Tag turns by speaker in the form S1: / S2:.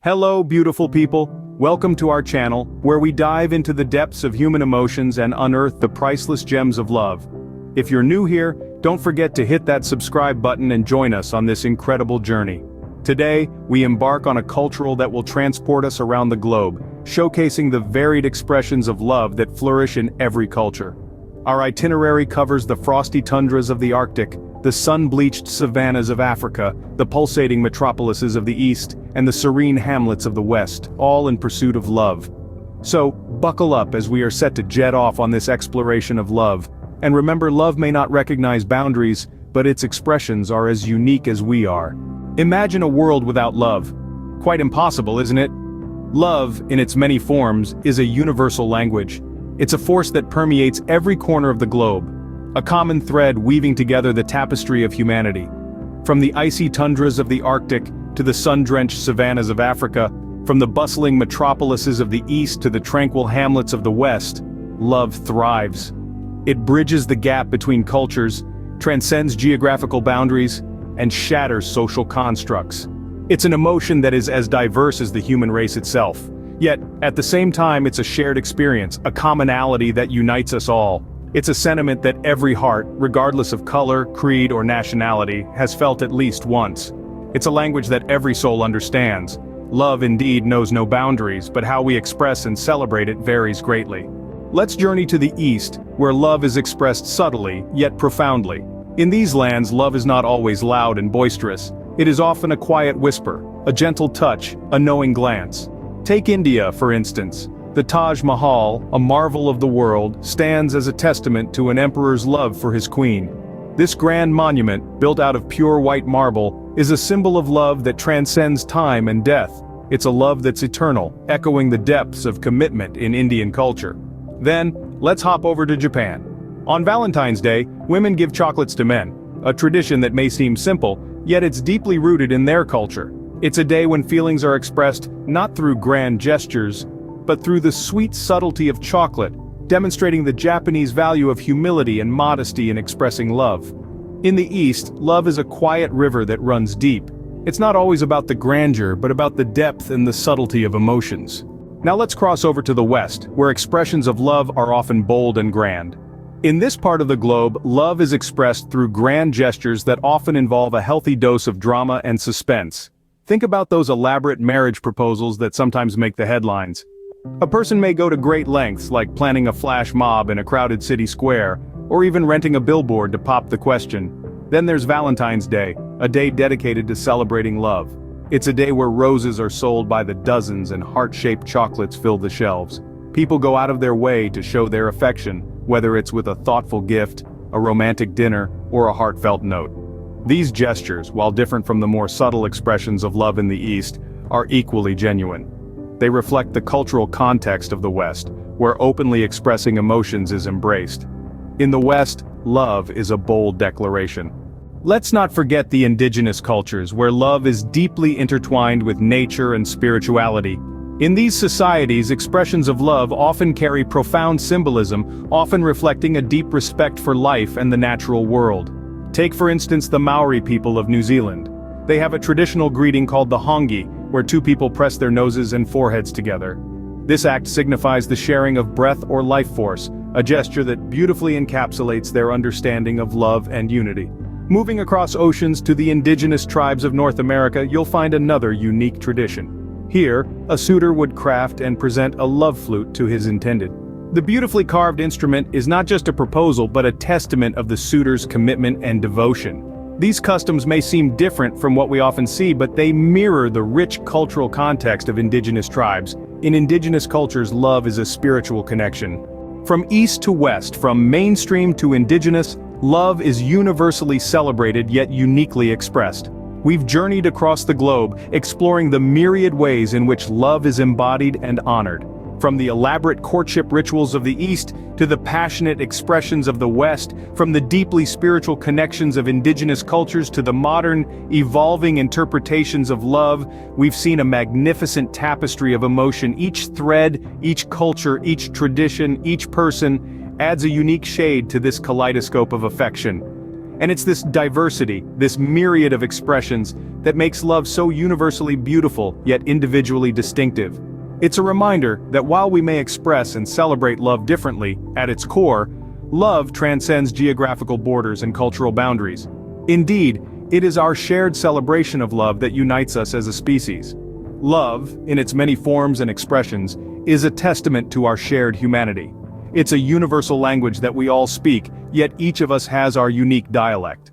S1: Hello, beautiful people. Welcome to our channel, where we dive into the depths of human emotions and unearth the priceless gems of love. If you're new here, don't forget to hit that subscribe button and join us on this incredible journey. Today, we embark on a cultural that will transport us around the globe, showcasing the varied expressions of love that flourish in every culture. Our itinerary covers the frosty tundras of the Arctic, the sun-bleached savannas of Africa, the pulsating metropolises of the East, and the serene hamlets of the West, all in pursuit of love. So, buckle up as we are set to jet off on this exploration of love. And remember, love may not recognize boundaries, but its expressions are as unique as we are. Imagine a world without love. Quite impossible, isn't it? Love, in its many forms, is a universal language. It's a force that permeates every corner of the globe, a common thread weaving together the tapestry of humanity. From the icy tundras of the Arctic to the sun-drenched savannas of Africa, from the bustling metropolises of the East to the tranquil hamlets of the West, love thrives. It bridges the gap between cultures, transcends geographical boundaries, and shatters social constructs. It's an emotion that is as diverse as the human race itself. Yet, at the same time, it's a shared experience, a commonality that unites us all. It's a sentiment that every heart, regardless of color, creed, or nationality, has felt at least once. It's a language that every soul understands. Love indeed knows no boundaries, but how we express and celebrate it varies greatly. Let's journey to the East, where love is expressed subtly, yet profoundly. In these lands, love is not always loud and boisterous. It is often a quiet whisper, a gentle touch, a knowing glance. Take India, for instance. The Taj Mahal, a marvel of the world, stands as a testament to an emperor's love for his queen. This grand monument, built out of pure white marble, is a symbol of love that transcends time and death. It's a love that's eternal, echoing the depths of commitment in Indian culture. Then, let's hop over to Japan. On Valentine's Day, women give chocolates to men, a tradition that may seem simple, yet it's deeply rooted in their culture. It's a day when feelings are expressed not through grand gestures, but through the sweet subtlety of chocolate, demonstrating the Japanese value of humility and modesty in expressing love. In the East, love is a quiet river that runs deep. It's not always about the grandeur, but about the depth and the subtlety of emotions. Now let's cross over to the West, where expressions of love are often bold and grand. In this part of the globe, love is expressed through grand gestures that often involve a healthy dose of drama and suspense. Think about those elaborate marriage proposals that sometimes make the headlines. A person may go to great lengths, like planning a flash mob in a crowded city square, or even renting a billboard to pop the question. Then there's Valentine's Day, a day dedicated to celebrating love. It's a day where roses are sold by the dozens and heart-shaped chocolates fill the shelves. People go out of their way to show their affection, whether it's with a thoughtful gift, a romantic dinner, or a heartfelt note. These gestures, while different from the more subtle expressions of love in the East, are equally genuine. They reflect the cultural context of the West, where openly expressing emotions is embraced. In the West, love is a bold declaration. Let's not forget the indigenous cultures, where love is deeply intertwined with nature and spirituality. In these societies, expressions of love often carry profound symbolism, often reflecting a deep respect for life and the natural world. Take for instance the Maori people of New Zealand. They have a traditional greeting called the hongi, where two people press their noses and foreheads together. This act signifies the sharing of breath or life force, a gesture that beautifully encapsulates their understanding of love and unity. Moving across oceans to the indigenous tribes of North America, you'll find another unique tradition. Here, a suitor would craft and present a love flute to his intended. The beautifully carved instrument is not just a proposal but a testament of the suitor's commitment and devotion. These customs may seem different from what we often see, but they mirror the rich cultural context of indigenous tribes. In indigenous cultures, love is a spiritual connection. From east to west, from mainstream to indigenous, love is universally celebrated yet uniquely expressed. We've journeyed across the globe, exploring the myriad ways in which love is embodied and honored. From the elaborate courtship rituals of the East to the passionate expressions of the West, from the deeply spiritual connections of indigenous cultures to the modern, evolving interpretations of love, we've seen a magnificent tapestry of emotion. Each thread, each culture, each tradition, each person adds a unique shade to this kaleidoscope of affection. And it's this diversity, this myriad of expressions, that makes love so universally beautiful, yet individually distinctive. It's a reminder that while we may express and celebrate love differently, at its core, love transcends geographical borders and cultural boundaries. Indeed, it is our shared celebration of love that unites us as a species. Love, in its many forms and expressions, is a testament to our shared humanity. It's a universal language that we all speak, yet each of us has our unique dialect.